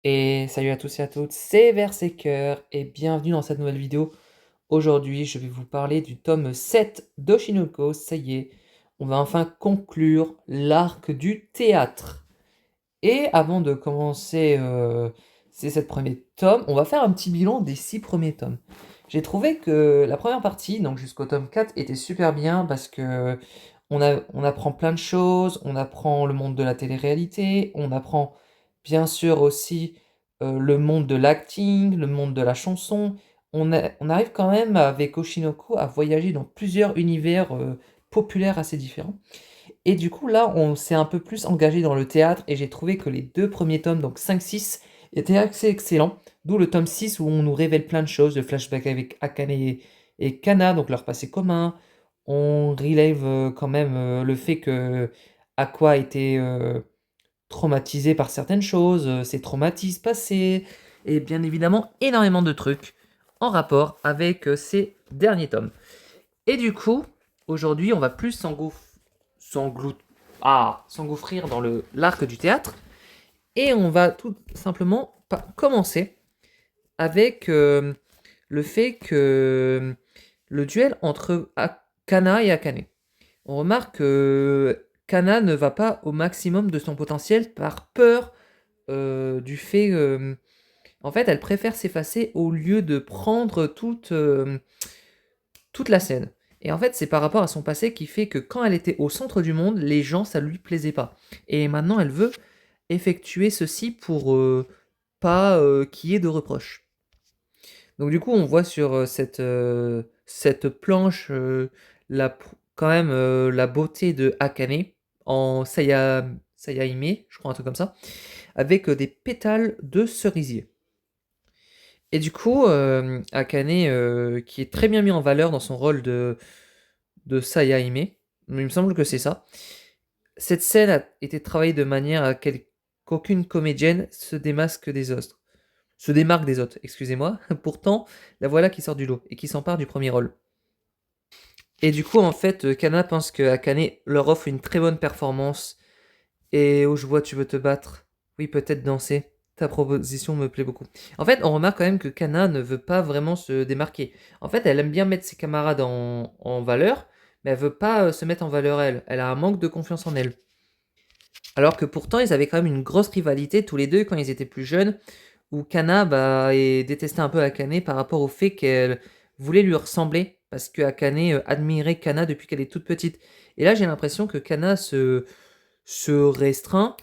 Et salut à tous et à toutes, c'est Verseker et bienvenue dans cette nouvelle vidéo. Aujourd'hui, je vais vous parler du tome 7 d'Oshinoko. Ça y est, on va enfin conclure l'arc du théâtre. Et avant de commencer ces 7 premiers tomes, on va faire un petit bilan des 6 premiers tomes. J'ai trouvé que la première partie, donc jusqu'au tome 4, était super bien parce que on apprend plein de choses, on apprend le monde de la télé-réalité, on apprend bien sûr aussi le monde de l'acting, le monde de la chanson. On arrive quand même avec Oshinoko à voyager dans plusieurs univers populaires assez différents. Et du coup, là, on s'est un peu plus engagé dans le théâtre et j'ai trouvé que les deux premiers tomes, donc 5, 6, étaient assez excellents. D'où le tome 6 où on nous révèle plein de choses, le flashback avec Akane et Kana, donc leur passé commun. On relève quand même le fait que Aqua a été traumatisé par certaines choses, ses traumatismes passés, et bien évidemment énormément de trucs en rapport avec ces derniers tomes. Et du coup, aujourd'hui, on va plus s'engouffrir dans l'arc du théâtre. Et on va tout simplement commencer avec le fait que le duel entre Kana et Akane. On remarque que Kana ne va pas au maximum de son potentiel par peur du fait... en fait, elle préfère s'effacer au lieu de prendre toute la scène. Et en fait, c'est par rapport à son passé qui fait que quand elle était au centre du monde, les gens, ça lui plaisait pas. Et maintenant, elle veut effectuer ceci pour pas qu'il y ait de reproches. Donc du coup, on voit sur cette planche quand même la beauté de Akane en Sayahime, je crois un truc comme ça, avec des pétales de cerisier. Et du coup, Akane, qui est très bien mis en valeur dans son rôle de Sayahime, il me semble que c'est ça. Cette scène a été travaillée de manière à qu'aucune comédienne se démasque des autres. Se démarque des autres, excusez-moi. Pourtant, la voilà qui sort du lot et qui s'empare du premier rôle. Et du coup, en fait, Kana pense que Akane leur offre une très bonne performance. Et où je vois tu veux te battre. Oui, peut-être danser. Ta proposition me plaît beaucoup. En fait, on remarque quand même que Kana ne veut pas vraiment se démarquer. En fait, elle aime bien mettre ses camarades en valeur, mais elle veut pas se mettre en valeur elle. Elle a un manque de confiance en elle. Alors que pourtant, ils avaient quand même une grosse rivalité tous les deux quand ils étaient plus jeunes, où Kana détestait un peu Akane par rapport au fait qu'elle voulait lui ressembler, parce que Akane admirait Kana depuis qu'elle est toute petite. Et là, j'ai l'impression que Kana se restreint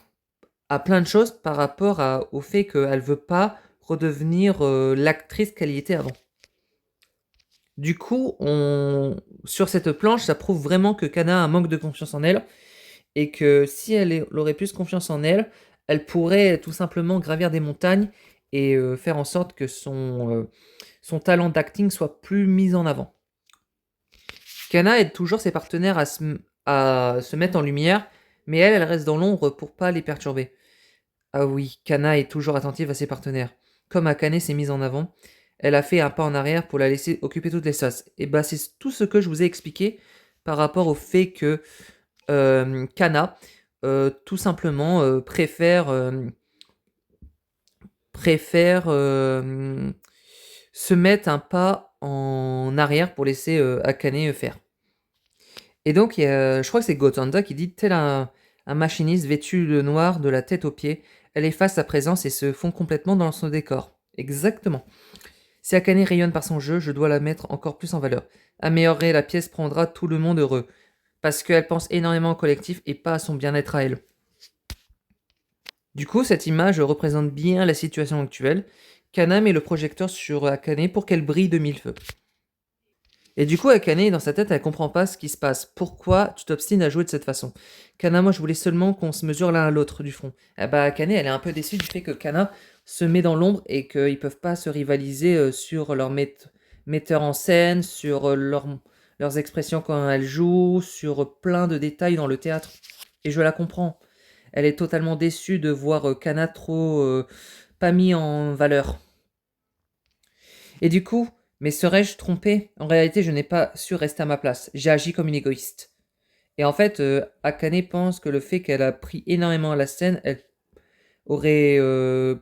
à plein de choses par rapport au fait qu'elle veut pas redevenir l'actrice qu'elle y était avant. Du coup, sur cette planche, ça prouve vraiment que Kana a un manque de confiance en elle et que si elle aurait plus confiance en elle, elle pourrait tout simplement gravir des montagnes et faire en sorte que son talent d'acting soit plus mis en avant. Kana aide toujours ses partenaires à se mettre en lumière, mais elle reste dans l'ombre pour pas les perturber. Ah oui, Kana est toujours attentive à ses partenaires. Comme Akane s'est mise en avant, elle a fait un pas en arrière pour la laisser occuper toute l'espace. Et bah c'est tout ce que je vous ai expliqué par rapport au fait que Kana tout simplement préfère se mettre un pas en arrière pour laisser Akane faire. Et donc, je crois que c'est Gotanda qui dit tel un machiniste vêtu de noir de la tête aux pieds, elle efface sa présence et se fond complètement dans son décor. Exactement. Si Akane rayonne par son jeu, je dois la mettre encore plus en valeur. Améliorer la pièce prendra tout le monde heureux. Parce qu'elle pense énormément au collectif et pas à son bien-être à elle. Du coup, cette image représente bien la situation actuelle. Kana met le projecteur sur Akane pour qu'elle brille de mille feux. Et du coup, Akane, dans sa tête, elle comprend pas ce qui se passe. Pourquoi tu t'obstines à jouer de cette façon? Kana, moi, je voulais seulement qu'on se mesure l'un à l'autre du front. Eh bah, Akane, elle est un peu déçue du fait que Kana se met dans l'ombre et qu'ils peuvent pas se rivaliser sur leur metteur en scène, sur leurs expressions quand elles jouent, sur plein de détails dans le théâtre. Et je la comprends. Elle est totalement déçue de voir Kana trop pas mis en valeur. Et du coup, mais serais-je trompé? En réalité, je n'ai pas su rester à ma place. J'ai agi comme une égoïste. Et en fait, Akane pense que le fait qu'elle a pris énormément à la scène, aurait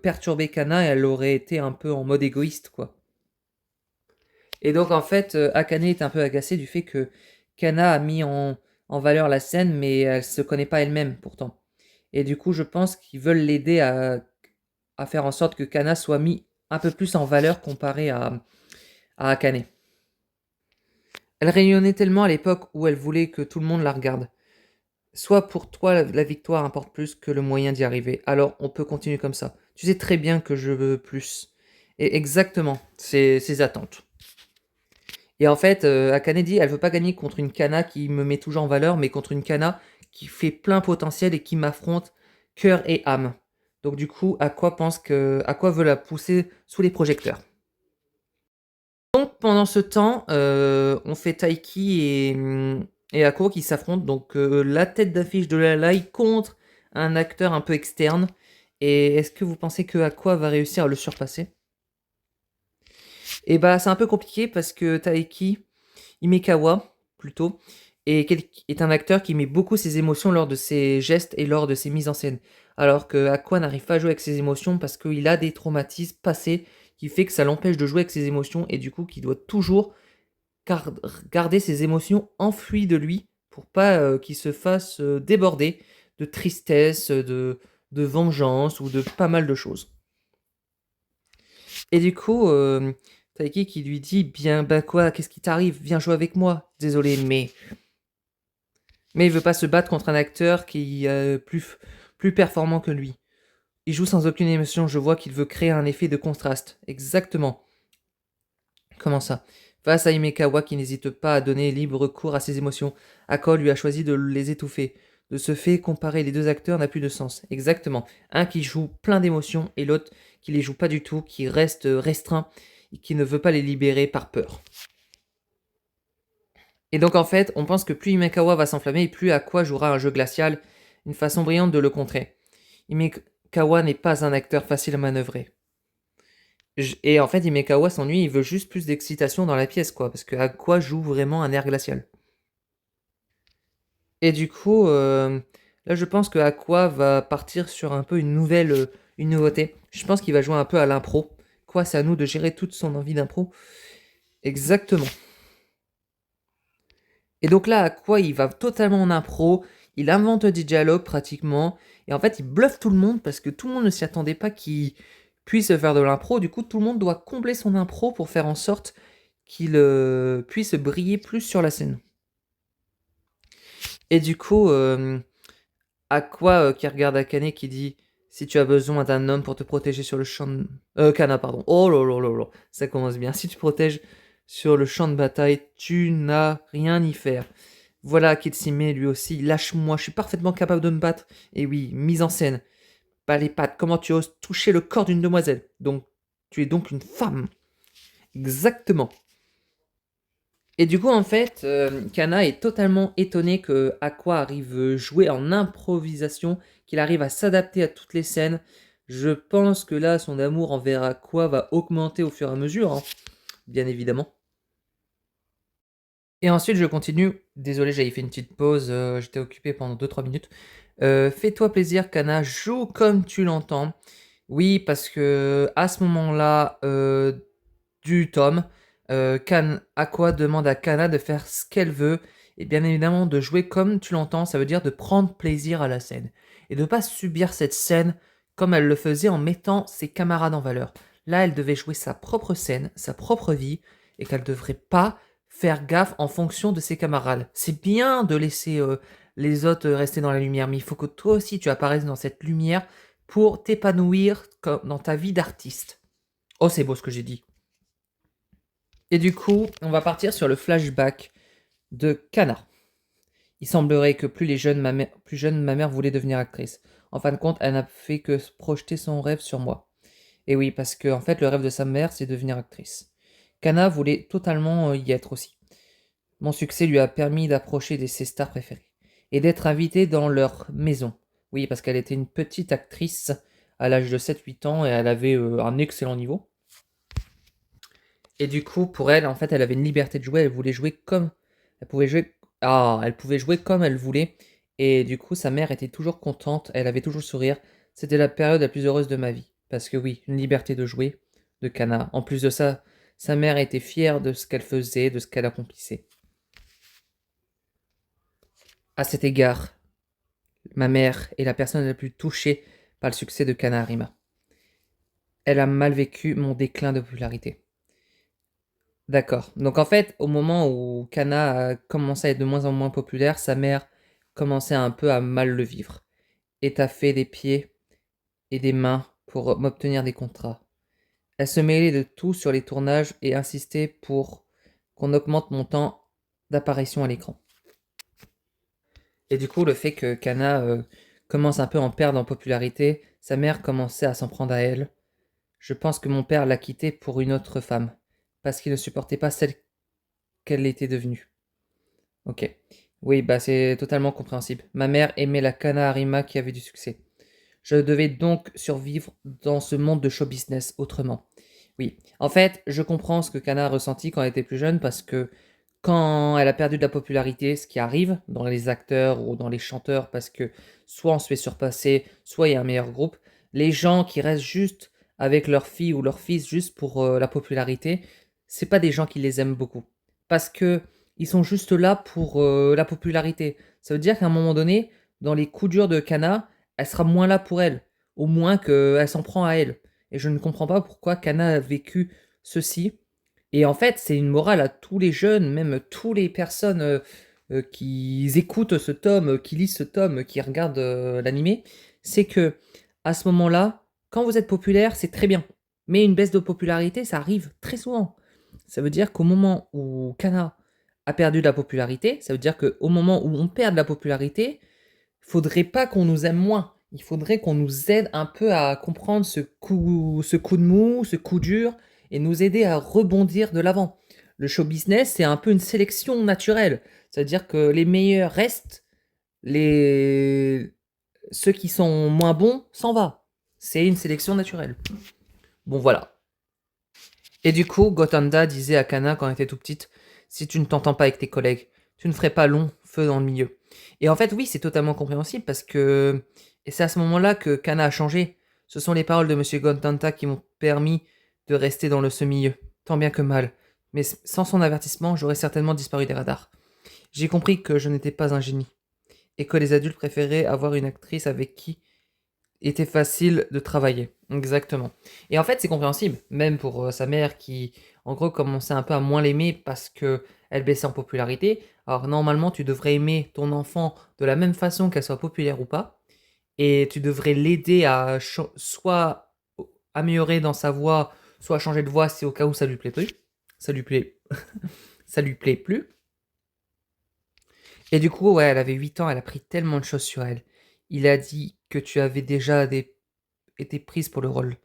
perturbé Kana et elle aurait été un peu en mode égoïste, quoi. Et donc en fait, Akane est un peu agacée du fait que Kana a mis en valeur la scène, mais elle se connaît pas elle-même pourtant. Et du coup, je pense qu'ils veulent l'aider à faire en sorte que Kana soit mis un peu plus en valeur comparé à Akane. Elle rayonnait tellement à l'époque où elle voulait que tout le monde la regarde. Soit pour toi, la victoire importe plus que le moyen d'y arriver. Alors, on peut continuer comme ça. Tu sais très bien que je veux plus. Et exactement, c'est ses attentes. Et en fait, Akane dit, elle veut pas gagner contre une Kana qui me met toujours en valeur, mais contre une Kana qui fait plein potentiel et qui m'affronte cœur et âme. Donc du coup, à quoi veut la pousser sous les projecteurs. Donc pendant ce temps, on fait Taiki et Akuro qui s'affrontent. Donc la tête d'affiche de la Lai contre un acteur un peu externe. Et est-ce que vous pensez que Aqua va réussir à le surpasser? Et bah c'est un peu compliqué parce que Taiki Himekawa, plutôt, est un acteur qui met beaucoup ses émotions lors de ses gestes et lors de ses mises en scène. Alors que Aqua n'arrive pas à jouer avec ses émotions parce qu'il a des traumatismes passés qui fait que ça l'empêche de jouer avec ses émotions et du coup qu'il doit toujours garder ses émotions enfouies de lui pour pas qu'il se fasse déborder de tristesse, de vengeance ou de pas mal de choses. Et du coup, Taiki qui lui dit bien, bah quoi, qu'est-ce qui t'arrive? Viens jouer avec moi. Désolé, mais il veut pas se battre contre un acteur qui est plus performant que lui. Il joue sans aucune émotion, je vois qu'il veut créer un effet de contraste. Exactement. Comment ça? Face à Himekawa qui n'hésite pas à donner libre cours à ses émotions, Ako lui a choisi de les étouffer. De ce fait, comparer les deux acteurs n'a plus de sens. Exactement. Un qui joue plein d'émotions et l'autre qui les joue pas du tout, qui reste restreint et qui ne veut pas les libérer par peur. Et donc en fait, on pense que plus Himekawa va s'enflammer, plus Aqua jouera un jeu glacial, une façon brillante de le contrer. Himekawa n'est pas un acteur facile à manœuvrer. Et en fait, Himekawa s'ennuie, il veut juste plus d'excitation dans la pièce, quoi, parce que Aqua joue vraiment un air glacial. Et du coup, là je pense que Aqua va partir sur un peu une nouveauté. Je pense qu'il va jouer un peu à l'impro. Quoi, c'est à nous de gérer toute son envie d'impro. Exactement. Et donc là, Aqua, il va totalement en impro, il invente des dialogues pratiquement, et en fait, il bluffe tout le monde parce que tout le monde ne s'y attendait pas qu'il puisse faire de l'impro. Du coup, tout le monde doit combler son impro pour faire en sorte qu'il puisse briller plus sur la scène. Et du coup, Aqua qui regarde Akane qui dit si tu as besoin d'un homme pour te protéger sur le champ de... Kana, pardon. Oh là là là là, ça commence bien. Si tu protèges sur le champ de bataille, tu n'as rien y faire. Voilà Kitsime lui aussi, lâche-moi, je suis parfaitement capable de me battre. Et oui, mise en scène. Pas les pattes, comment tu oses toucher le corps d'une demoiselle? Donc, tu es donc une femme. Exactement. Et du coup, en fait, Kana est totalement étonné que Aqua arrive jouer en improvisation, qu'il arrive à s'adapter à toutes les scènes. Je pense que là, son amour envers Aqua va augmenter au fur et à mesure, hein, bien évidemment. Et ensuite, je continue. Désolé, j'avais fait une petite pause, j'étais occupé pendant 2-3 minutes. Fais-toi plaisir, Kana, joue comme tu l'entends. Oui, parce que à ce moment-là du tome, Aqua demande à Kana de faire ce qu'elle veut, et bien évidemment de jouer comme tu l'entends, ça veut dire de prendre plaisir à la scène. Et de ne pas subir cette scène comme elle le faisait en mettant ses camarades en valeur. Là, elle devait jouer sa propre scène, sa propre vie, et qu'elle ne devrait pas faire gaffe en fonction de ses camarades. C'est bien de laisser les autres rester dans la lumière, mais il faut que toi aussi tu apparaisses dans cette lumière pour t'épanouir dans ta vie d'artiste. Oh, c'est beau ce que j'ai dit. Et du coup, on va partir sur le flashback de Kana. Il semblerait que plus jeune, ma mère voulait devenir actrice. En fin de compte, elle n'a fait que projeter son rêve sur moi. Et oui, parce que en fait, le rêve de sa mère, c'est devenir actrice. Kana voulait totalement y être aussi. Mon succès lui a permis d'approcher ses stars préférées et d'être invitée dans leur maison. Oui, parce qu'elle était une petite actrice à l'âge de 7-8 ans et elle avait un excellent niveau. Et du coup, pour elle, en fait, elle avait une liberté de jouer. Elle voulait jouer comme... Elle pouvait jouer... Ah, elle pouvait jouer comme elle voulait. Et du coup, sa mère était toujours contente. Elle avait toujours le sourire. C'était la période la plus heureuse de ma vie. Parce que oui, une liberté de jouer, de Kana. En plus de ça, sa mère était fière de ce qu'elle faisait, de ce qu'elle accomplissait. À cet égard, ma mère est la personne la plus touchée par le succès de Kana Arima. Elle a mal vécu mon déclin de popularité. D'accord. Donc en fait, au moment où Kana a commencé à être de moins en moins populaire, sa mère commençait un peu à mal le vivre. Et t'a fait des pieds et des mains pour m'obtenir des contrats. Elle se mêlait de tout sur les tournages et insistait pour qu'on augmente mon temps d'apparition à l'écran. Et du coup, le fait que Kana commence un peu à en perdre en popularité, sa mère commençait à s'en prendre à elle. Je pense que mon père l'a quittée pour une autre femme, parce qu'il ne supportait pas celle qu'elle était devenue. Ok. Oui, bah c'est totalement compréhensible. Ma mère aimait la Kana Arima qui avait du succès. Je devais donc survivre dans ce monde de show business autrement. Oui, en fait, je comprends ce que Kana a ressenti quand elle était plus jeune parce que quand elle a perdu de la popularité, ce qui arrive dans les acteurs ou dans les chanteurs, parce que soit on se fait surpasser, soit il y a un meilleur groupe, les gens qui restent juste avec leur fille ou leur fils juste pour la popularité, c'est pas des gens qui les aiment beaucoup. Parce que ils sont juste là pour la popularité. Ça veut dire qu'à un moment donné, dans les coups durs de Kana, elle sera moins là pour elle. Au moins qu'elle s'en prend à elle. Et je ne comprends pas pourquoi Kana a vécu ceci. Et en fait, c'est une morale à tous les jeunes, même toutes les personnes qui écoutent ce tome, qui lisent ce tome, qui regardent l'animé. C'est que à ce moment-là, quand vous êtes populaire, c'est très bien. Mais une baisse de popularité, ça arrive très souvent. Ça veut dire qu'au moment où Kana a perdu de la popularité, ça veut dire qu'au moment où on perd de la popularité, faudrait pas qu'on nous aime moins. Il faudrait qu'on nous aide un peu à comprendre ce coup de mou, ce coup dur, et nous aider à rebondir de l'avant. Le show business, c'est un peu une sélection naturelle. C'est-à-dire que les meilleurs restent, les... ceux qui sont moins bons s'en vont. C'est une sélection naturelle. Bon, voilà. Et du coup, Gotanda disait à Kana quand elle était tout petite, si tu ne t'entends pas avec tes collègues, tu ne ferais pas long feu dans le milieu. Et en fait, oui, c'est totalement compréhensible parce que... Et c'est à ce moment-là que Kana a changé. Ce sont les paroles de Monsieur Gotanda qui m'ont permis de rester dans ce milieu, tant bien que mal. Mais sans son avertissement, j'aurais certainement disparu des radars. J'ai compris que je n'étais pas un génie, et que les adultes préféraient avoir une actrice avec qui était facile de travailler. Exactement. Et en fait, c'est compréhensible, même pour sa mère qui, en gros, commençait un peu à moins l'aimer parce que elle baissait en popularité. Alors normalement, tu devrais aimer ton enfant de la même façon qu'elle soit populaire ou pas, et tu devrais l'aider à soit améliorer dans sa voix, soit changer de voix si au cas où ça lui plaît plus. Ça lui plaît, ça lui plaît plus. Et du coup, ouais, elle avait 8 ans, elle a pris tellement de choses sur elle. Il a dit que tu avais déjà été prise pour le rôle.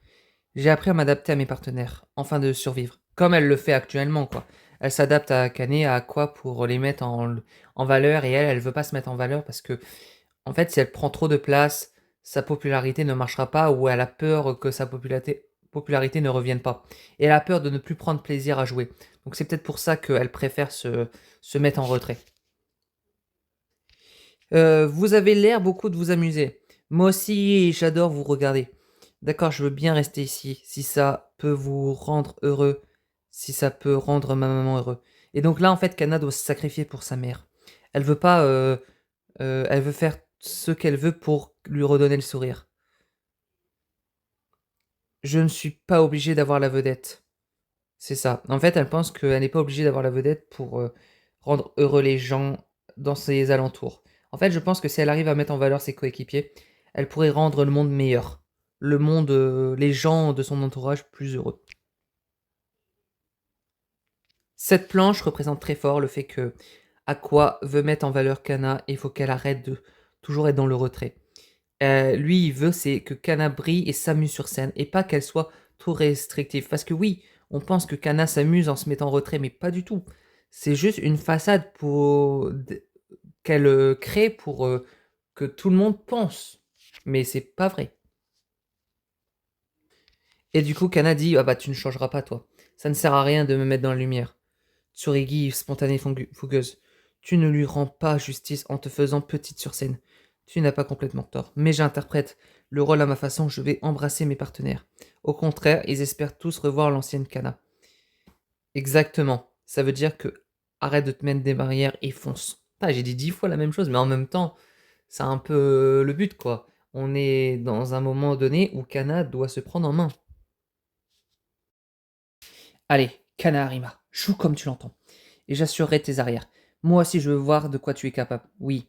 J'ai appris à m'adapter à mes partenaires, afin de survivre. Comme elle le fait actuellement, quoi. Elle s'adapte à Akane, à Aqua pour les mettre en valeur, et elle veut pas se mettre en valeur parce que, en fait, si elle prend trop de place, sa popularité ne marchera pas, ou elle a peur que sa popularité ne revienne pas. Et elle a peur de ne plus prendre plaisir à jouer. Donc c'est peut-être pour ça qu'elle préfère se mettre en retrait. Vous avez l'air beaucoup de vous amuser. Moi aussi, j'adore vous regarder. D'accord, je veux bien rester ici, si ça peut vous rendre heureux, si ça peut rendre ma maman heureux. Et donc là, en fait, Kana doit se sacrifier pour sa mère. Elle veut pas, elle veut faire ce qu'elle veut pour lui redonner le sourire. Je ne suis pas obligée d'avoir la vedette. C'est ça. En fait, elle pense qu'elle n'est pas obligée d'avoir la vedette pour rendre heureux les gens dans ses alentours. En fait, je pense que si elle arrive à mettre en valeur ses coéquipiers, elle pourrait rendre le monde meilleur. Le monde, les gens de son entourage plus heureux. Cette planche représente très fort le fait que Aqua veut mettre en valeur Kana et il faut qu'elle arrête de toujours être dans le retrait. Lui, il veut c'est que Kana brille et s'amuse sur scène et pas qu'elle soit trop restrictive. Parce que oui, on pense que Kana s'amuse en se mettant en retrait, mais pas du tout. C'est juste une façade pour qu'elle crée pour que tout le monde pense. Mais c'est pas vrai. Et du coup, Kana dit ah bah tu ne changeras pas toi. Ça ne sert à rien de me mettre dans la lumière. Tsurigi, spontanée fougueuse. Tu ne lui rends pas justice en te faisant petite sur scène. Tu n'as pas complètement tort, mais j'interprète le rôle à ma façon, je vais embrasser mes partenaires. Au contraire, ils espèrent tous revoir l'ancienne Kana. Exactement. Ça veut dire que arrête de te mettre des barrières et fonce. Ah, j'ai dit 10 fois la même chose, mais en même temps, c'est un peu le but, quoi. On est dans un moment donné où Kana doit se prendre en main. Allez, Kana Arima, joue comme tu l'entends. Et j'assurerai tes arrières. Moi aussi, je veux voir de quoi tu es capable. Oui.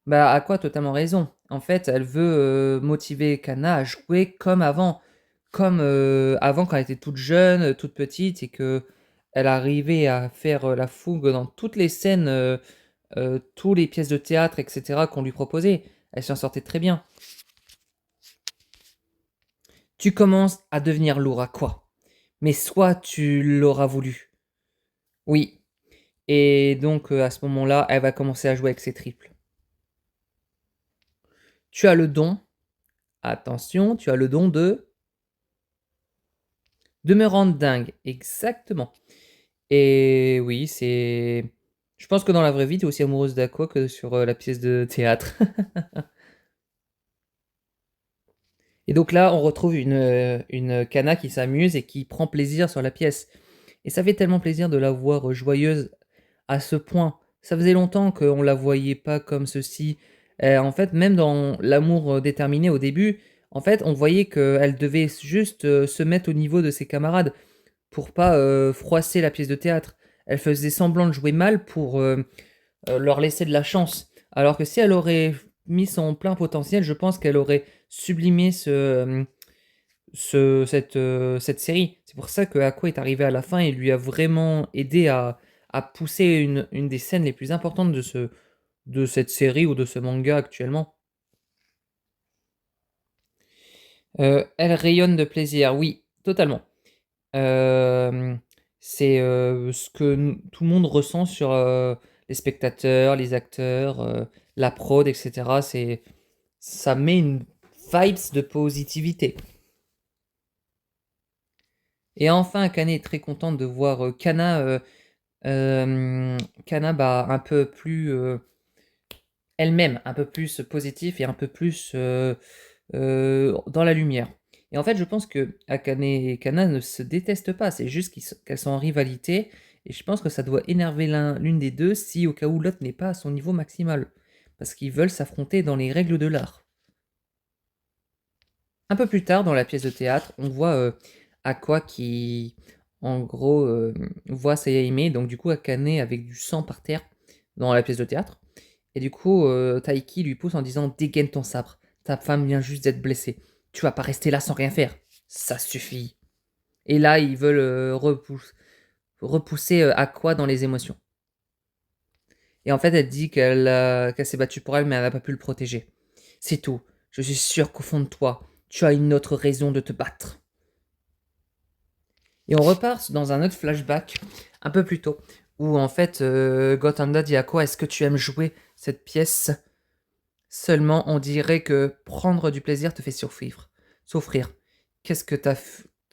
Bah, Aqua a totalement raison. En fait, elle veut motiver Kana à jouer comme avant. Comme avant, quand elle était toute jeune, toute petite, et que elle arrivait à faire la fougue dans toutes les scènes, toutes les pièces de théâtre, etc., qu'on lui proposait. Elle s'en sortait très bien. Tu commences à devenir lourd à quoi? Mais soit tu l'auras voulu. Oui. Et donc, à ce moment-là, elle va commencer à jouer avec ses triples. Tu as le don, attention, tu as le don de me rendre dingue. Exactement. Et oui, c'est... Je pense que dans la vraie vie, tu es aussi amoureuse d'Aqua que sur la pièce de théâtre. Et donc là, on retrouve une Kana qui s'amuse et qui prend plaisir sur la pièce. Et ça fait tellement plaisir de la voir joyeuse à ce point. Ça faisait longtemps qu'on la voyait pas comme ceci. En fait, même dans l'amour déterminé au début, en fait, on voyait qu'elle devait juste se mettre au niveau de ses camarades pour pas froisser la pièce de théâtre. Elle faisait semblant de jouer mal pour leur laisser de la chance. Alors que si elle aurait mis son plein potentiel, je pense qu'elle aurait sublimé cette série. C'est pour ça que Aqua est arrivé à la fin et lui a vraiment aidé à pousser une des scènes les plus importantes de cette série ou de ce manga actuellement. Elle rayonne de plaisir, oui, totalement. Euh, c'est ce que tout le monde ressent sur les spectateurs, les acteurs, la prod, etc. Ça met une vibes de positivité. Et enfin, Akane est très contente de voir Kana bah, un peu plus elle-même, un peu plus positif et un peu plus dans la lumière. Et en fait, je pense que Akane et Kana ne se détestent pas, c'est juste qu'elles sont en rivalité, et je pense que ça doit énerver l'une des deux si au cas où l'autre n'est pas à son niveau maximal, parce qu'ils veulent s'affronter dans les règles de l'art. Un peu plus tard, dans la pièce de théâtre, on voit Aqua qui, en gros, voit Sayahime, donc du coup Akane avec du sang par terre dans la pièce de théâtre. Et du coup, Taiki lui pousse en disant dégaine ton sabre, ta femme vient juste d'être blessée. Tu vas pas rester là sans rien faire. Ça suffit. Et là, ils veulent repousser Aqua dans les émotions. Et en fait, elle dit qu'elle s'est battue pour elle, mais elle n'a pas pu le protéger. C'est tout. Je suis sûr qu'au fond de toi, tu as une autre raison de te battre. Et on repart dans un autre flashback, un peu plus tôt, où en fait, Gotanda dit à quoi est-ce que tu aimes jouer cette pièce? Seulement, on dirait que prendre du plaisir te fait souffrir. Souffrir. Qu'est-ce que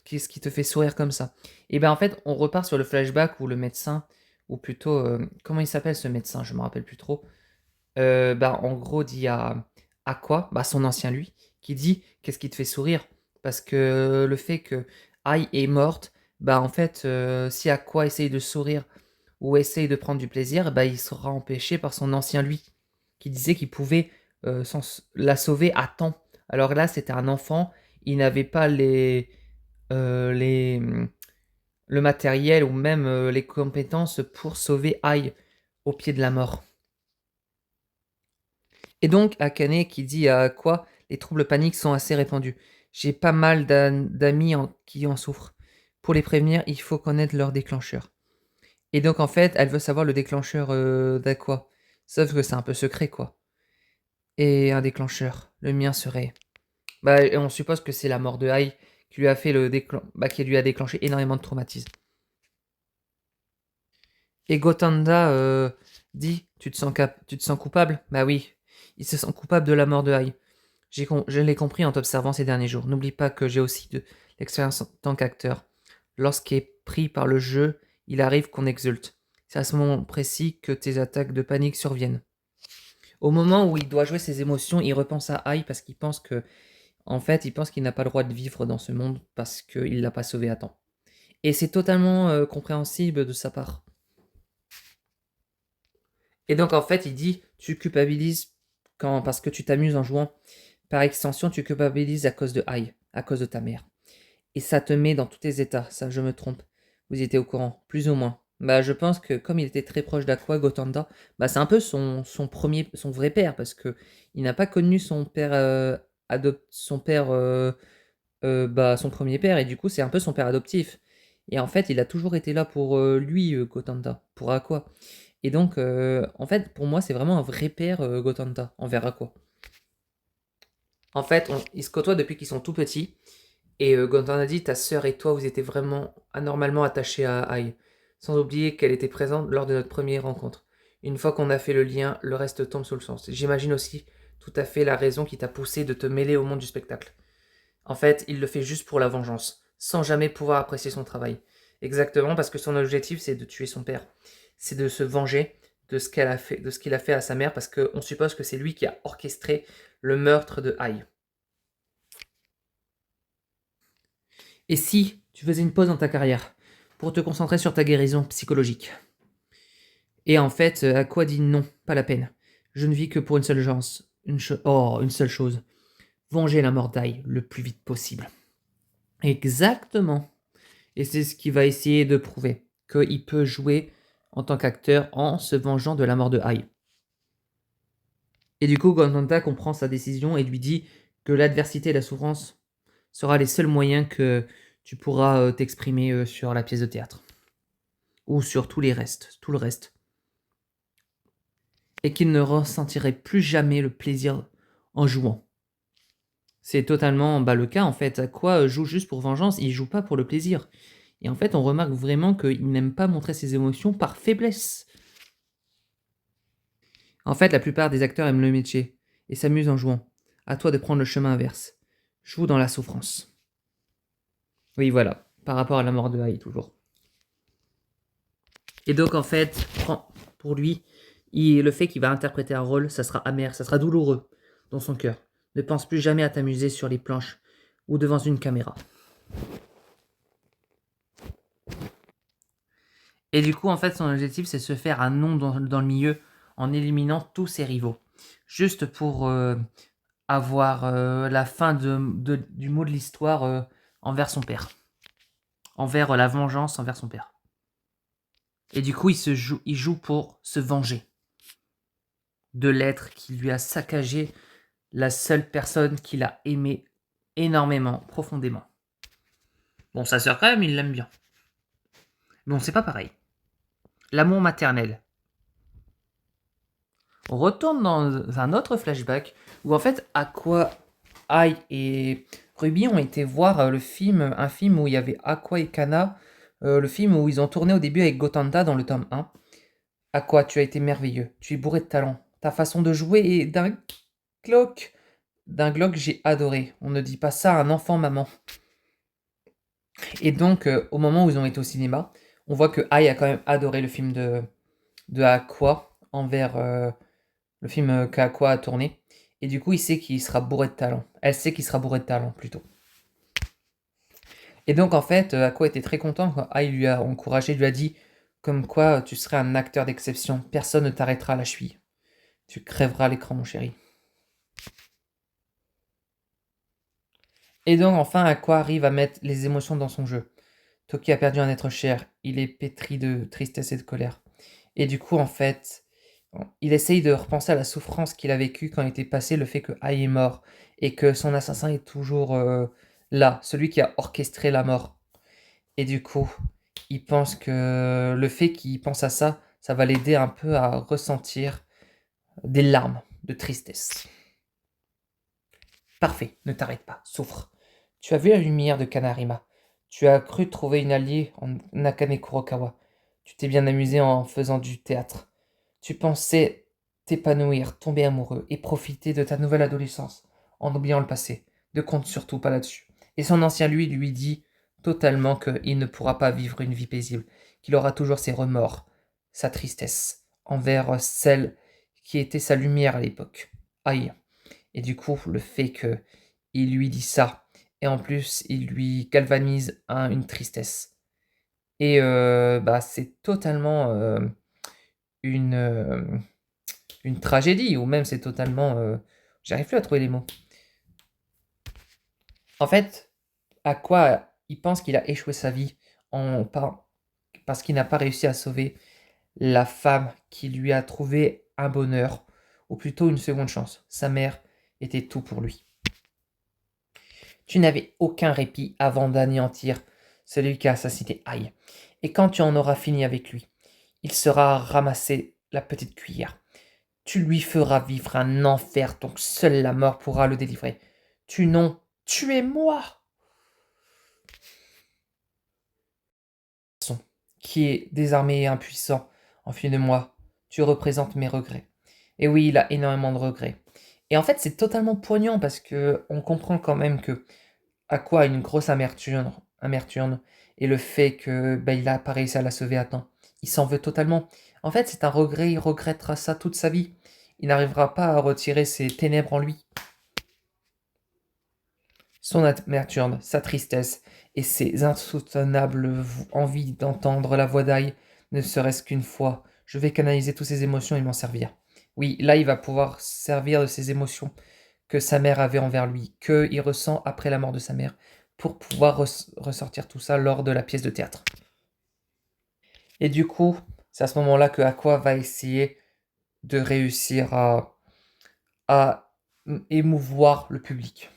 qu'est-ce qui te fait sourire comme ça? Et bien en fait, on repart sur le flashback où le médecin, ou plutôt, comment il s'appelle ce médecin? Je me rappelle plus trop. Bah, en gros, dit à quoi? Bah, son ancien lui, qui dit qu'est-ce qui te fait sourire? Parce que le fait que Ai est morte, bah en fait, si à quoi essaye de sourire ou essaye de prendre du plaisir, bah il sera empêché par son ancien lui, qui disait qu'il pouvait la sauver à temps. Alors là, c'était un enfant, il n'avait pas les, le matériel ou même les compétences pour sauver Ai au pied de la mort. Et donc, Akane qui dit à quoi les troubles paniques sont assez répandus. J'ai pas mal d'amis qui en souffrent. Pour les prévenir, il faut connaître leur déclencheur. Et donc, en fait, elle veut savoir le déclencheur d'Aqua. Sauf que c'est un peu secret, quoi. Et un déclencheur. Le mien serait... Bah, et on suppose que c'est la mort de Ai qui lui a fait qui lui a déclenché énormément de traumatisme. Et Gotanda dit, tu te sens coupable? Bah oui, il se sent coupable de la mort de Ai. Je l'ai compris en t'observant ces derniers jours. N'oublie pas que j'ai aussi de l'expérience en tant qu'acteur. Lorsqu'il est pris par le jeu, il arrive qu'on exulte. C'est à ce moment précis que tes attaques de panique surviennent. Au moment où il doit jouer ses émotions, il repense à Ai parce qu'il pense que, en fait, il pense qu'il n'a pas le droit de vivre dans ce monde parce qu'il l'a pas sauvé à temps. Et c'est totalement compréhensible de sa part. Et donc en fait, il dit, tu culpabilises parce que tu t'amuses en jouant. Par extension, tu culpabilises à cause de Ai, à cause de ta mère. Et ça te met dans tous tes états, ça je me trompe. Vous étiez au courant, plus ou moins. Bah je pense que comme il était très proche d'Aqua, Gotanda, bah c'est un peu son vrai père, parce que il n'a pas connu son père son père bah son premier père, et du coup c'est un peu son père adoptif. Et en fait, il a toujours été là pour lui, Gotanda, pour Aqua. Et donc, en fait, pour moi, c'est vraiment un vrai père, Gotanda, envers Aqua. En fait, ils se côtoient depuis qu'ils sont tout petits. Et Gotanda dit, ta sœur et toi, vous étiez vraiment anormalement attachés à Ai. Sans oublier qu'elle était présente lors de notre première rencontre. Une fois qu'on a fait le lien, le reste tombe sous le sens. J'imagine aussi tout à fait la raison qui t'a poussé de te mêler au monde du spectacle. En fait, il le fait juste pour la vengeance, sans jamais pouvoir apprécier son travail. Exactement parce que son objectif, c'est de tuer son père. C'est de se venger de ce qu'elle a fait, de ce qu'il a fait à sa mère, parce qu'on suppose que c'est lui qui a orchestré le meurtre de Ai. Et si tu faisais une pause dans ta carrière pour te concentrer sur ta guérison psychologique? Et en fait, Aqua dit non, pas la peine. Je ne vis que pour une seule chance, une seule chose. Venger la mort d'Ai le plus vite possible. Exactement. Et c'est ce qu'il va essayer de prouver, qu'il peut jouer en tant qu'acteur en se vengeant de la mort de Ai. Et du coup, Gotanda comprend sa décision et lui dit que l'adversité et la souffrance sera les seuls moyens que tu pourras t'exprimer sur la pièce de théâtre. Ou sur tout le reste. Et qu'il ne ressentirait plus jamais le plaisir en jouant. C'est totalement le cas en fait. Aqua joue juste pour vengeance, il joue pas pour le plaisir. Et en fait, on remarque vraiment qu'il n'aime pas montrer ses émotions par faiblesse. En fait, la plupart des acteurs aiment le métier et s'amusent en jouant. À toi de prendre le chemin inverse. Joue dans la souffrance. Oui, voilà. Par rapport à la mort de Ai, toujours. Et donc, en fait, pour lui, le fait qu'il va interpréter un rôle, ça sera amer, ça sera douloureux dans son cœur. Ne pense plus jamais à t'amuser sur les planches ou devant une caméra. Et du coup, en fait, son objectif, c'est se faire un nom dans le milieu en éliminant tous ses rivaux. Juste pour avoir la fin du mot de l'histoire envers son père. Envers la vengeance envers son père. Et du coup, il joue pour se venger de l'être qui lui a saccagé la seule personne qu'il a aimée énormément, profondément. Bon, sa sœur quand même, il l'aime bien. Bon, c'est pas pareil. L'amour maternel. On retourne dans un autre flashback où en fait Aqua, Ai et Ruby ont été voir un film où il y avait Aqua et Kana, le film où ils ont tourné au début avec Gotanda dans le tome 1. Aqua, tu as été merveilleux, tu es bourré de talent. Ta façon de jouer est glock. D'un glock, j'ai adoré. On ne dit pas ça à un enfant, maman. Et donc, au moment où ils ont été au cinéma, on voit que Ai a quand même adoré le film de Aqua envers le film qu'Aqua a tourné. Et du coup, il sait qu'il sera bourré de talent. Elle sait qu'il sera bourré de talent, plutôt. Et donc, en fait, Aqua était très content quand Ai lui a encouragé, lui a dit comme quoi tu serais un acteur d'exception. Personne ne t'arrêtera à la cheville. Tu crèveras à l'écran, mon chéri. Et donc, enfin, Aqua arrive à mettre les émotions dans son jeu. Toki a perdu un être cher. Il est pétri de tristesse et de colère. Et du coup, en fait, il essaye de repenser à la souffrance qu'il a vécue quand il était passé le fait que Ai est mort et que son assassin est toujours là, celui qui a orchestré la mort. Et du coup, il pense que le fait qu'il pense à ça, ça va l'aider un peu à ressentir des larmes de tristesse. Parfait, ne t'arrête pas, souffre. Tu as vu la lumière de Kanarima. Tu as cru trouver une alliée en Nakane Kurokawa. Tu t'es bien amusé en faisant du théâtre. Tu pensais t'épanouir, tomber amoureux et profiter de ta nouvelle adolescence en oubliant le passé. Ne compte surtout pas là-dessus. Et son ancien lui dit totalement qu'il ne pourra pas vivre une vie paisible, qu'il aura toujours ses remords, sa tristesse envers celle qui était sa lumière à l'époque. Aïe. Et du coup, le fait que il lui dit ça, et en plus, il lui galvanise une tristesse. Et bah, c'est totalement une, euh, une tragédie, ou même c'est totalement... j'arrive plus à trouver les mots. En fait, à quoi il pense qu'il a échoué sa vie parce qu'il n'a pas réussi à sauver la femme qui lui a trouvé un bonheur, ou plutôt une seconde chance. Sa mère était tout pour lui. Tu n'avais aucun répit avant d'anéantir celui qui a assassiné Aïe. Et quand tu en auras fini avec lui, il sera ramassé la petite cuillère. Tu lui feras vivre un enfer dont seule la mort pourra le délivrer. Tu non, tu es moi qui est désarmé et impuissant. Enfuis de moi, tu représentes mes regrets. Et oui, il a énormément de regrets. Et en fait, c'est totalement poignant parce que on comprend quand même que à quoi une grosse amertume et le fait que il n'a pas réussi à la sauver à temps. Il s'en veut totalement. En fait, c'est un regret, il regrettera ça toute sa vie. Il n'arrivera pas à retirer ses ténèbres en lui. Son amertume, sa tristesse et ses insoutenables envies d'entendre la voix d'Aïe, ne serait-ce qu'une fois. Je vais canaliser toutes ces émotions et m'en servir. Oui, là, il va pouvoir servir de ces émotions que sa mère avait envers lui, qu'il ressent après la mort de sa mère, pour pouvoir ressortir tout ça lors de la pièce de théâtre. Et du coup, c'est à ce moment-là que Aqua va essayer de réussir à émouvoir le public.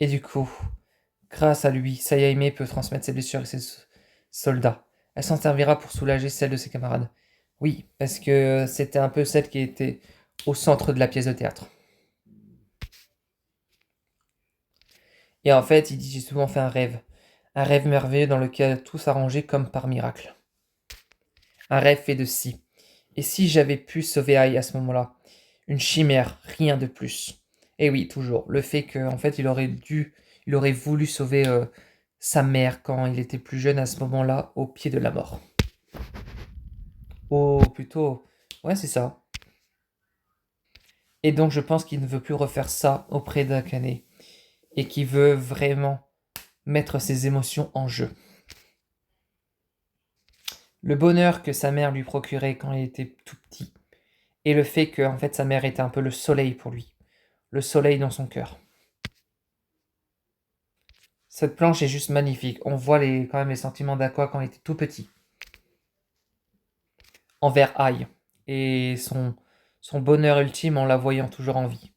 Et du coup, grâce à lui, Sayame peut transmettre ses blessures à ses soldats. Elle s'en servira pour soulager celles de ses camarades. Oui, parce que c'était un peu celle qui était au centre de la pièce de théâtre. Et en fait, il dit, j'ai souvent fait un rêve merveilleux dans lequel tout s'arrangeait comme par miracle. Un rêve fait de si. Et si j'avais pu sauver Aïe à ce moment-là? Une chimère, rien de plus. Et oui, toujours. Le fait qu'en fait, il aurait voulu sauver sa mère quand il était plus jeune à ce moment-là, au pied de la mort. Oh, plutôt. Ouais, c'est ça. Et donc, je pense qu'il ne veut plus refaire ça auprès d'Akane. Et qu'il veut vraiment mettre ses émotions en jeu. Le bonheur que sa mère lui procurait quand il était tout petit. Et le fait que, en fait, sa mère était un peu le soleil pour lui. Le soleil dans son cœur. Cette planche est juste magnifique. On voit quand même les sentiments d'Aqua quand il était tout petit. Envers Aïe. Et son bonheur ultime en la voyant toujours en vie.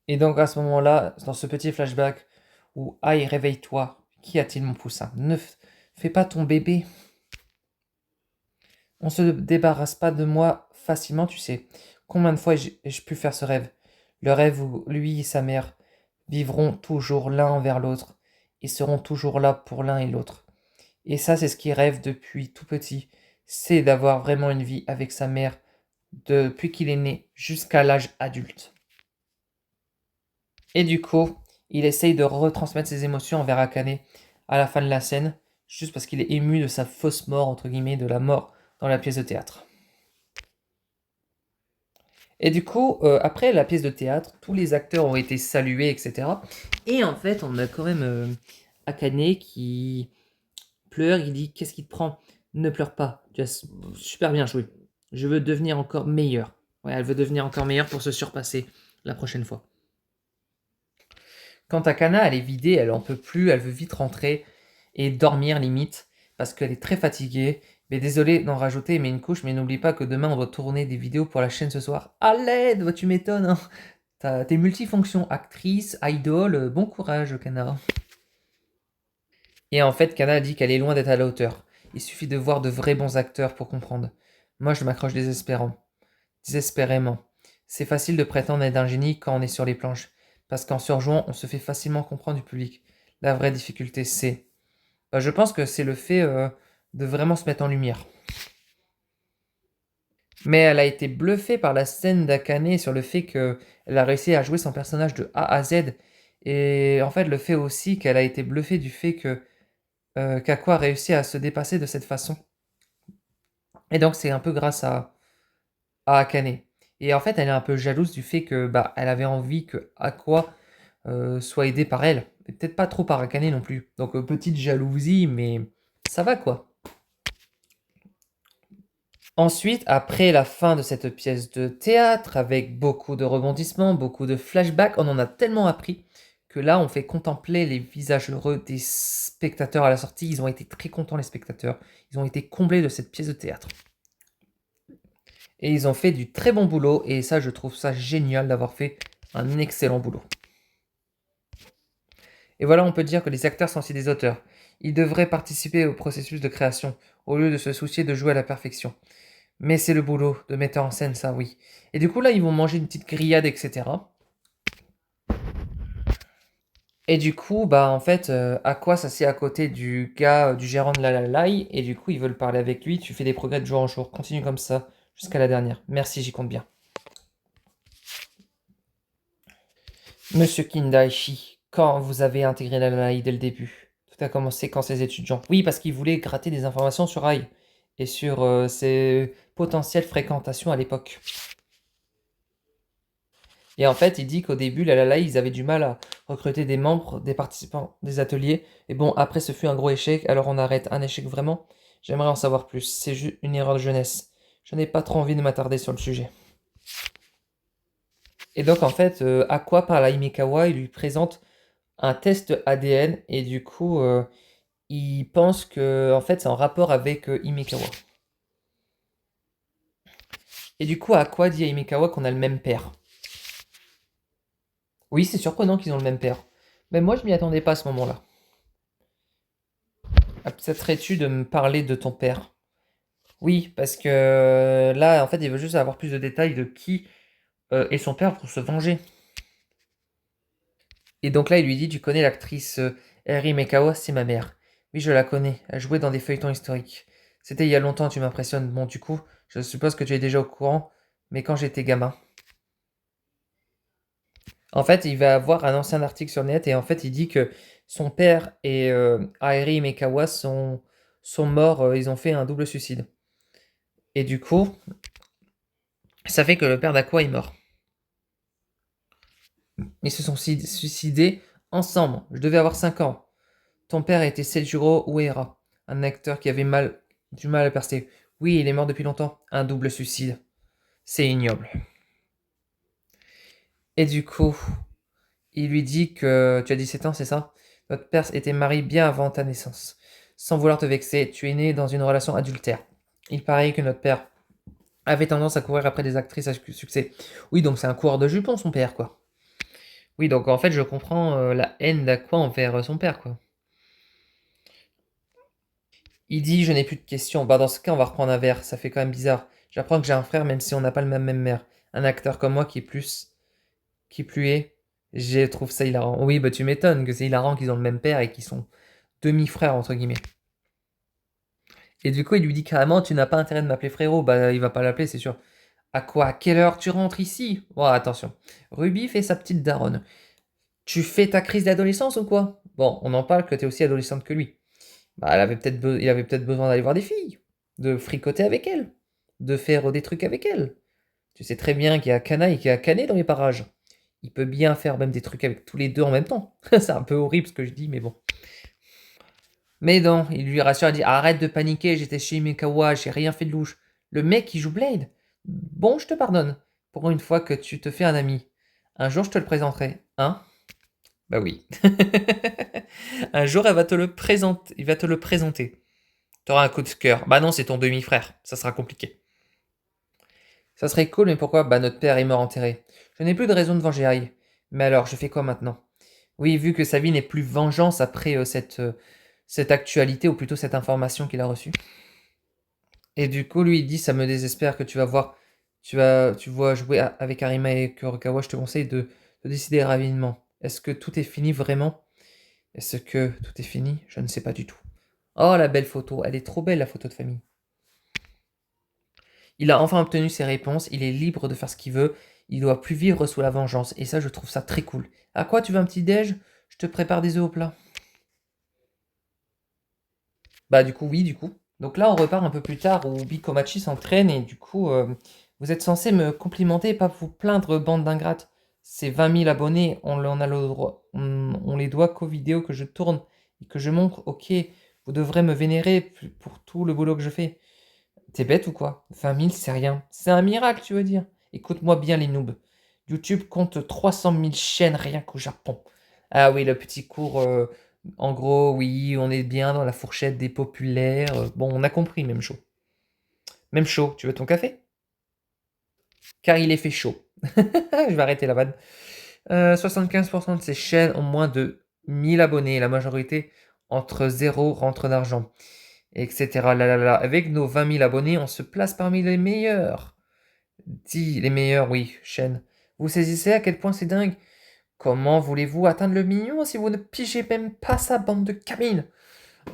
Et donc à ce moment-là, dans ce petit flashback, où Aïe, réveille-toi. Qu'y a-t-il mon poussin? Ne fais pas ton bébé. On se débarrasse pas de moi facilement, tu sais. Combien de fois ai-je pu faire ce rêve? Le rêve où lui et sa mère vivront toujours l'un envers l'autre et seront toujours là pour l'un et l'autre. Et ça, c'est ce qu'il rêve depuis tout petit. C'est d'avoir vraiment une vie avec sa mère depuis qu'il est né jusqu'à l'âge adulte. Et du coup, il essaye de retransmettre ses émotions envers Akane à la fin de la scène, juste parce qu'il est ému de sa fausse mort, entre guillemets, de la mort dans la pièce de théâtre. Et du coup, après la pièce de théâtre, tous les acteurs ont été salués, etc. Et en fait, on a quand même Akane qui pleure, il dit, qu'est-ce qui te prend? Ne pleure pas, tu as super bien joué. Je veux devenir encore meilleur. Ouais, elle veut devenir encore meilleure pour se surpasser la prochaine fois. Quant à Kana, elle est vidée, elle en peut plus, elle veut vite rentrer et dormir limite, parce qu'elle est très fatiguée. Mais désolé d'en rajouter, mais une couche, mais n'oublie pas que demain on doit tourner des vidéos pour la chaîne ce soir. À l'aide, bah, tu m'étonnes, hein. T'es multifonction, actrice, idol, bon courage Kana. Et en fait, Kana dit qu'elle est loin d'être à la hauteur. Il suffit de voir de vrais bons acteurs pour comprendre. Moi, je m'accroche désespérément. C'est facile de prétendre être un génie quand on est sur les planches, parce qu'en surjouant, on se fait facilement comprendre du public. La vraie difficulté, c'est... je pense que c'est le fait de vraiment se mettre en lumière. Mais elle a été bluffée par la scène d'Akane sur le fait qu'elle a réussi à jouer son personnage de A à Z. Et en fait, le fait aussi qu'elle a été bluffée du fait que qu'Aqua a réussi à se dépasser de cette façon. Et donc c'est un peu grâce à Akane. Et en fait, elle est un peu jalouse du fait que bah, elle avait envie que Aqua soit aidée par elle. Et peut-être pas trop par Akane non plus. Donc petite jalousie, mais ça va quoi. Ensuite, après la fin de cette pièce de théâtre, avec beaucoup de rebondissements, beaucoup de flashbacks, on en a tellement appris que là, on fait contempler les visages heureux des spectateurs à la sortie. Ils ont été très contents, les spectateurs. Ils ont été comblés de cette pièce de théâtre. Et ils ont fait du très bon boulot, et ça, je trouve ça génial d'avoir fait un excellent boulot. Et voilà, on peut dire que les acteurs sont aussi des auteurs. Ils devraient participer au processus de création, au lieu de se soucier de jouer à la perfection. Mais c'est le boulot de metteur en scène, ça, oui. Et du coup, là, ils vont manger une petite grillade, etc. Et du coup, bah, en fait, Aqua s'assied à côté du gars, du gérant de la Lalai, et du coup, ils veulent parler avec lui. Tu fais des progrès de jour en jour. Continue comme ça, jusqu'à la dernière. Merci, j'y compte bien. Monsieur Kindaichi, quand vous avez intégré la Lalai dès le début? Tout a commencé quand ses étudiants. Oui, parce qu'ils voulaient gratter des informations sur Ai, et sur ses potentielles fréquentations à l'époque. Et en fait, il dit qu'au début, la Lalai, ils avaient du mal à recruter des membres, des participants, des ateliers. Et bon, après, ce fut un gros échec, alors on arrête. Un échec vraiment? J'aimerais en savoir plus. C'est juste une erreur de jeunesse. Je n'ai pas trop envie de m'attarder sur le sujet. Et donc, en fait, Aqua parle à Himekawa, il lui présente un test ADN, et du coup, il pense que en fait, c'est en rapport avec Himekawa. Et du coup, Aqua dit à Himekawa qu'on a le même père. Oui, c'est surprenant qu'ils ont le même père. Mais moi, je m'y attendais pas à ce moment-là. Accepterais-tu de me parler de ton père? Oui, parce que là, en fait, il veut juste avoir plus de détails de qui est son père pour se venger. Et donc là, il lui dit, tu connais l'actrice Eri Mekawa, c'est ma mère. Oui, je la connais, elle jouait dans des feuilletons historiques. C'était il y a longtemps, tu m'impressionnes. Bon, du coup, je suppose que tu es déjà au courant, mais quand j'étais gamin. En fait, il va avoir un ancien article sur le net, et en fait, il dit que son père et Eri Mekawa sont morts, ils ont fait un double suicide. Et du coup, ça fait que le père d'Aqua est mort. Ils se sont suicidés ensemble. Je devais avoir 5 ans. Ton père était Seijuro Uehara, un acteur qui avait du mal à percer. Oui, il est mort depuis longtemps. Un double suicide. C'est ignoble. Et du coup, il lui dit que tu as 17 ans, c'est ça? Notre père était marié bien avant ta naissance. Sans vouloir te vexer, tu es né dans une relation adultère. Il paraît que notre père avait tendance à courir après des actrices à succès. Oui, donc c'est un coureur de jupons, son père, quoi. Oui, donc en fait, je comprends la haine d'Aqua envers son père, quoi. Il dit, je n'ai plus de questions. Bah, dans ce cas, on va reprendre un verre. Ça fait quand même bizarre. J'apprends que j'ai un frère, même si on n'a pas le même mère. Un acteur comme moi qui plus est. Je trouve ça hilarant. Oui, bah, tu m'étonnes que c'est hilarant qu'ils ont le même père et qu'ils sont demi-frères, entre guillemets. Et du coup, il lui dit carrément, tu n'as pas intérêt de m'appeler frérot. Bah, il va pas l'appeler, c'est sûr. À quoi? À quelle heure tu rentres ici? Oh, attention. Ruby fait sa petite daronne. Tu fais ta crise d'adolescence ou quoi? Bon, on en parle que t'es aussi adolescente que lui. Bah, il avait peut-être besoin d'aller voir des filles, de fricoter avec elles, de faire des trucs avec elles. Tu sais très bien qu'il y a Kana et qu'il y a Kané dans les parages. Il peut bien faire même des trucs avec tous les deux en même temps. C'est un peu horrible ce que je dis, mais bon. Mais non, il lui rassure, il dit arrête de paniquer, j'étais chez Imekawa, j'ai rien fait de louche. Le mec qui joue Blade. Bon, je te pardonne. Pour une fois que tu te fais un ami. Un jour, je te le présenterai. Hein? Bah oui. Un jour, il va te le présenter. T'auras un coup de cœur. Bah non, c'est ton demi-frère. Ça sera compliqué. Ça serait cool, mais pourquoi? Bah notre père est mort enterré. Je n'ai plus de raison de venger Harry. Mais alors, je fais quoi maintenant? Oui, vu que sa vie n'est plus vengeance après cette actualité, ou plutôt cette information qu'il a reçue. Et du coup, lui, il dit, ça me désespère que tu vas voir, tu vois jouer avec Arima et Kurokawa, je te conseille de décider rapidement. Est-ce que tout est fini vraiment? Est-ce que tout est fini? Je ne sais pas du tout. Oh, la belle photo, elle est trop belle, la photo de famille. Il a enfin obtenu ses réponses, il est libre de faire ce qu'il veut, il doit plus vivre sous la vengeance, et ça je trouve ça très cool. À quoi tu veux un petit déj? Je te prépare des œufs au plat. Bah du coup oui, du coup. Donc là, on repart un peu plus tard où Bikomachi s'entraîne et du coup, vous êtes censé me complimenter et pas vous plaindre, bande d'ingrates. Ces 20 000 abonnés, on a le droit, on les doit qu'aux vidéos que je tourne et que je montre. Ok, vous devrez me vénérer pour tout le boulot que je fais. T'es bête ou quoi? 20 000, c'est rien. C'est un miracle, tu veux dire? Écoute-moi bien, les noobs. YouTube compte 300 000 chaînes rien qu'au Japon. Ah oui, le petit cours. En gros, oui, on est bien dans la fourchette des populaires. Bon, on a compris, même chaud. Même chaud, tu veux ton café? Car il est fait chaud. Je vais arrêter la vanne. 75% de ces chaînes ont moins de 1000 abonnés. La majorité entre zéro rentre d'argent, etc. Là, là, là. Avec nos 20 000 abonnés, on se place parmi les meilleurs. Dis, les meilleurs, oui, chaînes. Vous saisissez à quel point c'est dingue? Comment voulez-vous atteindre le million si vous ne pigez même pas sa bande de gamines?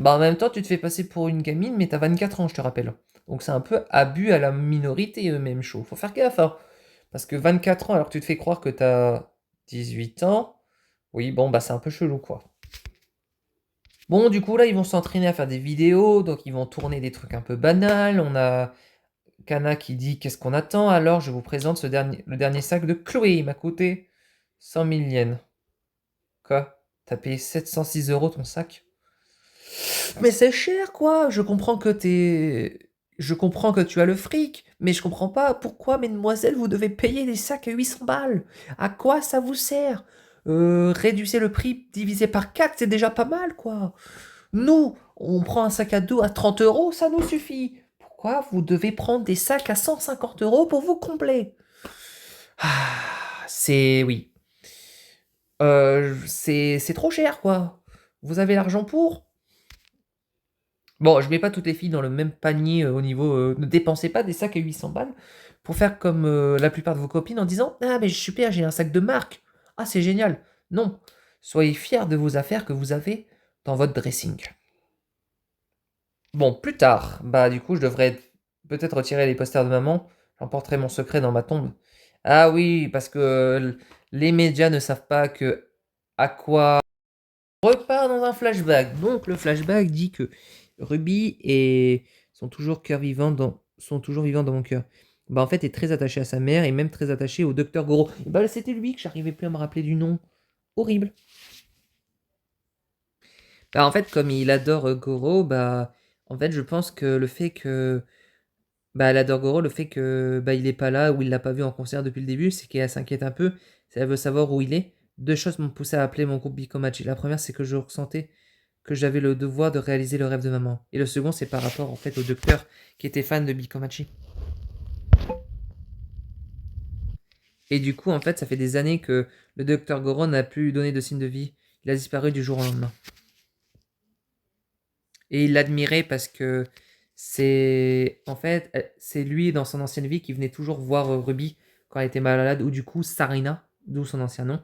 Bah en même temps, tu te fais passer pour une gamine, mais t'as 24 ans, je te rappelle. Donc c'est un peu abus à la minorité, même chaud. Faut faire gaffe, hein. Parce que 24 ans, alors que tu te fais croire que t'as 18 ans, oui, bon, bah c'est un peu chelou, quoi. Bon, du coup, là, ils vont s'entraîner à faire des vidéos, donc ils vont tourner des trucs un peu banals. On a Kana qui dit qu'est-ce qu'on attend, alors je vous présente le dernier sac de Chloé. Il m'a coûté 100 000 yens. Quoi? T'as payé 706 euros ton sac? Mais c'est cher, quoi. Je comprends que tu as le fric, mais je comprends pas pourquoi, mesdemoiselles, vous devez payer des sacs à 800 balles. À quoi ça vous sert? Réduisez le prix divisé par 4, c'est déjà pas mal, quoi. Nous, on prend un sac à dos à 30 euros, ça nous suffit. Pourquoi vous devez prendre des sacs à 150 euros pour vous combler? Ah, c'est... Oui. C'est trop cher, quoi. Vous avez l'argent pour? Bon, je mets pas toutes les filles dans le même panier au niveau. Ne dépensez pas des sacs à 800 balles pour faire comme la plupart de vos copines en disant ah, mais super, j'ai un sac de marque. Ah, c'est génial. Non. Soyez fiers de vos affaires que vous avez dans votre dressing. Bon, plus tard, bah du coup, je devrais peut-être retirer les posters de maman. J'emporterai mon secret dans ma tombe. Ah oui, parce que les médias ne savent pas que à quoi repart dans un flashback. Donc le flashback dit que Ruby et sont toujours vivants dans mon cœur. Bah en fait, est très attaché à sa mère et même très attaché au docteur Goro. Et bah c'était lui que j'arrivais plus à me rappeler du nom. Horrible. Bah en fait, comme il adore Goro, bah en fait, je pense que le fait que bah elle adore Goro, le fait que bah il est pas là ou il l'a pas vu en concert depuis le début, c'est qu'elle s'inquiète un peu. Elle veut savoir où il est. Deux choses m'ont poussé à appeler mon groupe Bikomachi. La première, c'est que je ressentais que j'avais le devoir de réaliser le rêve de maman. Et le second, c'est par rapport en fait au docteur qui était fan de Bikomachi. Et du coup, en fait, ça fait des années que le docteur Goro n'a plus donné de signe de vie. Il a disparu du jour au lendemain. Et il l'admirait parce que c'est lui dans son ancienne vie qui venait toujours voir Ruby quand elle était malade, ou du coup Sarina, d'où son ancien nom.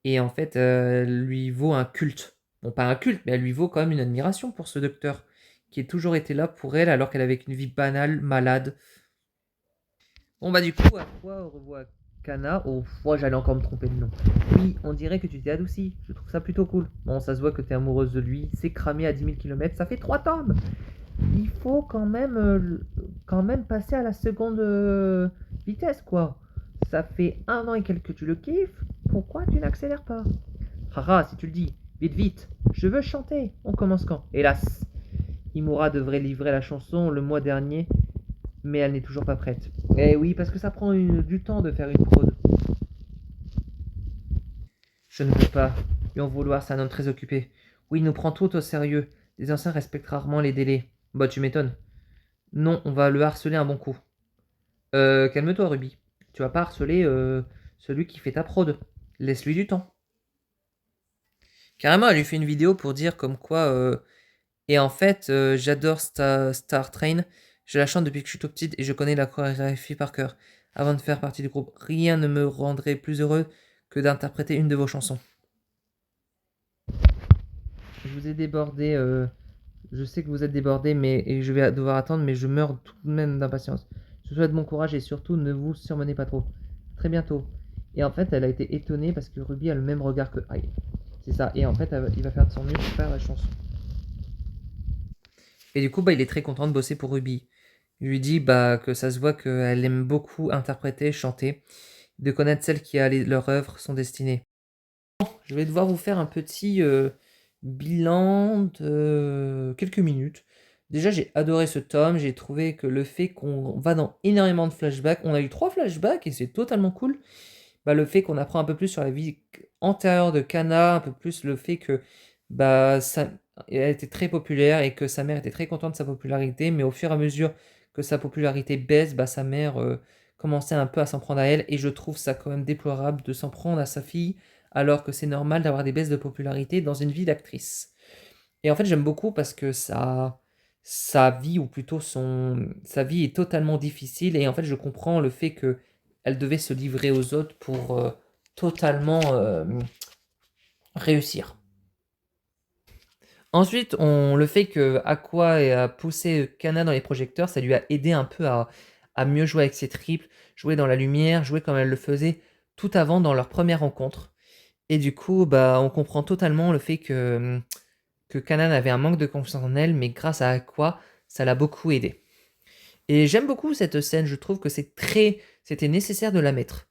Et en fait, lui vaut un culte. Bon, pas un culte, mais elle lui vaut quand même une admiration pour ce docteur qui a toujours été là pour elle alors qu'elle avait une vie banale, malade. Bon bah du coup, à quoi on revoit Kana? Oh, moi j'allais encore me tromper de nom. Oui, on dirait que tu t'es adouci. Je trouve ça plutôt cool. Bon, ça se voit que t'es amoureuse de lui. C'est cramé à 10 000 km. Ça fait 3 tomes. Il faut quand même passer à la seconde vitesse, quoi. Ça fait 1 an et quelques que tu le kiffes. Pourquoi tu n'accélères pas? Haha, si tu le dis. Vite, vite. Je veux chanter. On commence quand? Hélas. Imura devrait livrer la chanson le mois dernier, mais elle n'est toujours pas prête. Eh oui, parce que ça prend du temps de faire une prod. Je ne peux pas lui en vouloir, c'est un homme très occupé. Oui, il nous prend tout au sérieux. Les anciens respectent rarement les délais. Bah, tu m'étonnes. Non, on va le harceler un bon coup. Calme-toi, Ruby. Tu vas pas harceler celui qui fait ta prod. Laisse-lui du temps. Carrément, elle lui fait une vidéo pour dire comme quoi. Et en fait, j'adore Star Train. Je la chante depuis que je suis tout petite et je connais la chorégraphie par cœur. Avant de faire partie du groupe, rien ne me rendrait plus heureux que d'interpréter une de vos chansons. Je vous ai débordé. Je sais que vous êtes débordé, et je vais devoir attendre, mais je meurs tout de même d'impatience. Je vous souhaite bon courage et surtout ne vous surmenez pas trop. À très bientôt. Et en fait, elle a été étonnée parce que Ruby a le même regard que Aïe. C'est ça. Et en fait, il va faire de son mieux pour faire la chanson. Et du coup, bah, il est très content de bosser pour Ruby. Il lui dit bah, que ça se voit qu'elle aime beaucoup interpréter, chanter, de connaître celles qui a leur œuvre, son destinée. Je vais devoir vous faire un petit bilan de quelques minutes. Déjà, j'ai adoré ce tome. J'ai trouvé que le fait qu'on va dans énormément de flashbacks, on a eu 3 flashbacks et c'est totalement cool. Bah, le fait qu'on apprend un peu plus sur la vie antérieure de Kana, un peu plus le fait que bah, elle était très populaire et que sa mère était très contente de sa popularité, mais au fur et à mesure que sa popularité baisse, bah, sa mère commençait un peu à s'en prendre à elle, et je trouve ça quand même déplorable de s'en prendre à sa fille, alors que c'est normal d'avoir des baisses de popularité dans une vie d'actrice. Et en fait, j'aime beaucoup parce que sa vie, ou plutôt sa vie est totalement difficile, et en fait, je comprends le fait que elle devait se livrer aux autres pour totalement réussir. Ensuite, le fait que Aqua a poussé Kana dans les projecteurs, ça lui a aidé un peu à mieux jouer avec ses triples, jouer dans la lumière, jouer comme elle le faisait tout avant dans leur première rencontre. Et du coup, bah, on comprend totalement le fait que Kanan avait un manque de confiance en elle, mais grâce à Aqua, ça l'a beaucoup aidé. Et j'aime beaucoup cette scène, je trouve que c'était nécessaire de la mettre.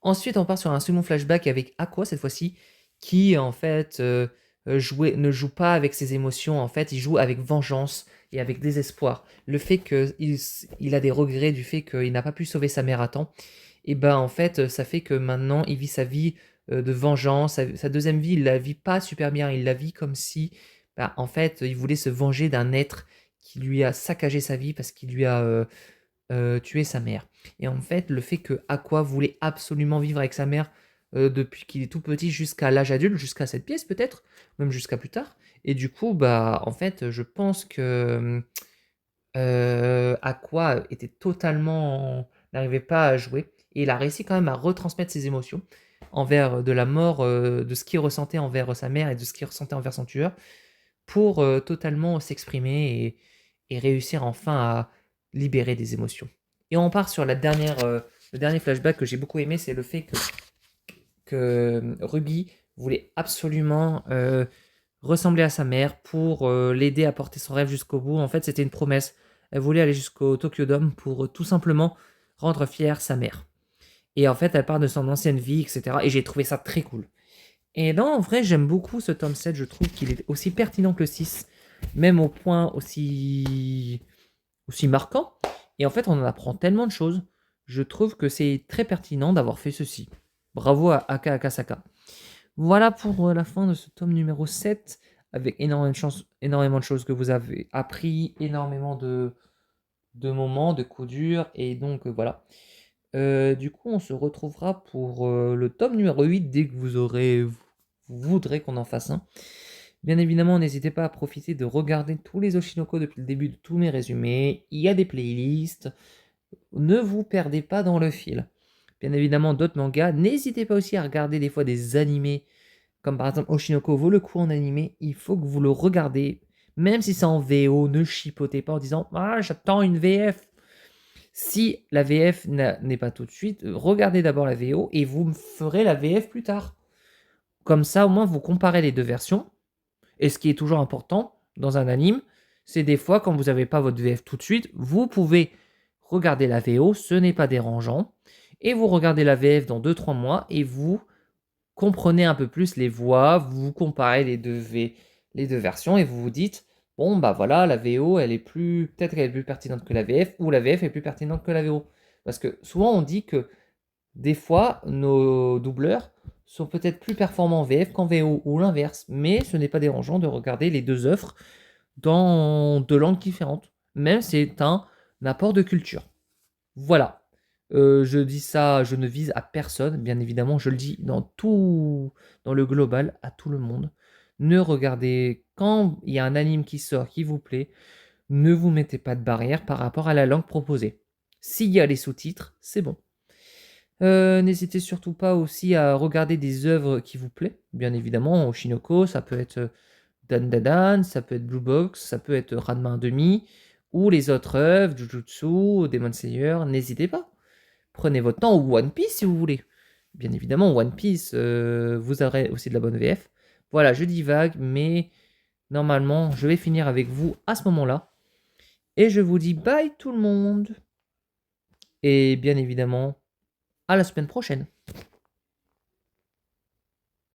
Ensuite, on part sur un second flashback avec Aqua cette fois-ci, qui en fait ne joue pas avec ses émotions, en fait, il joue avec vengeance et avec désespoir. Le fait qu'il a des regrets du fait qu'il n'a pas pu sauver sa mère à temps, et ben en fait, ça fait que maintenant il vit sa vie de vengeance, sa deuxième vie, il la vit pas super bien, il la vit comme si, bah, en fait, il voulait se venger d'un être qui lui a saccagé sa vie parce qu'il lui a tué sa mère. Et en fait, le fait que Aqua voulait absolument vivre avec sa mère depuis qu'il est tout petit jusqu'à l'âge adulte, jusqu'à cette pièce peut-être, même jusqu'à plus tard. Et du coup, bah, en fait, je pense que Aqua était totalement, n'arrivait pas à jouer, et il a réussi quand même à retransmettre ses émotions envers de la mort, de ce qu'il ressentait envers sa mère et de ce qu'il ressentait envers son tueur, pour totalement s'exprimer et réussir enfin à libérer des émotions. Et on part sur le dernier flashback que j'ai beaucoup aimé, c'est le fait que Ruby voulait absolument ressembler à sa mère pour l'aider à porter son rêve jusqu'au bout. En fait, c'était une promesse. Elle voulait aller jusqu'au Tokyo Dome pour tout simplement rendre fière sa mère. Et en fait, elle part de son ancienne vie, etc. Et j'ai trouvé ça très cool. Et non, en vrai, j'aime beaucoup ce tome 7. Je trouve qu'il est aussi pertinent que le 6, même au point aussi marquant. Et en fait, on en apprend tellement de choses. Je trouve que c'est très pertinent d'avoir fait ceci. Bravo à Aka Akasaka. Voilà pour la fin de ce tome numéro 7, avec énormément de choses que vous avez appris, énormément de moments, de coups durs, et donc voilà. Du coup, on se retrouvera pour le tome numéro 8 dès que vous voudrez qu'on en fasse un. Bien évidemment, n'hésitez pas à profiter de regarder tous les Oshinoko depuis le début de tous mes résumés. Il y a des playlists. Ne vous perdez pas dans le fil. Bien évidemment, d'autres mangas. N'hésitez pas aussi à regarder des fois des animés, comme par exemple Oshinoko vaut le coup en animé. Il faut que vous le regardez, même si c'est en VO. Ne chipotez pas en disant ah, j'attends une VF. Si la VF n'est pas tout de suite, regardez d'abord la VO et vous me ferez la VF plus tard. Comme ça, au moins, vous comparez les deux versions. Et ce qui est toujours important dans un anime, c'est des fois, quand vous n'avez pas votre VF tout de suite, vous pouvez regarder la VO, ce n'est pas dérangeant. Et vous regardez la VF dans 2-3 mois et vous comprenez un peu plus les voix, vous comparez les deux versions et vous vous dites bon bah voilà, la VO elle est peut-être qu'elle est plus pertinente que la VF, ou la VF est plus pertinente que la VO. Parce que souvent on dit que des fois nos doubleurs sont peut-être plus performants en VF qu'en VO, ou l'inverse, mais ce n'est pas dérangeant de regarder les deux œuvres dans deux langues différentes. Même c'est un apport de culture. Voilà. Je dis ça, je ne vise à personne, bien évidemment, je le dis dans le global, à tout le monde. Ne regardez, quand il y a un anime qui sort, qui vous plaît, ne vous mettez pas de barrière par rapport à la langue proposée. S'il y a les sous-titres, c'est bon. N'hésitez surtout pas aussi à regarder des œuvres qui vous plaisent, bien évidemment, Oshinoko, ça peut être Dan Dan, ça peut être Blue Box, ça peut être Ranma 1/2, ou les autres œuvres, Jujutsu, Demon Slayer, n'hésitez pas. Prenez votre temps, ou One Piece si vous voulez. Bien évidemment, One Piece, vous aurez aussi de la bonne VF. Voilà, je dis vague, mais normalement, je vais finir avec vous à ce moment-là. et je vous dis bye tout le monde et bien évidemment, à la semaine prochaine.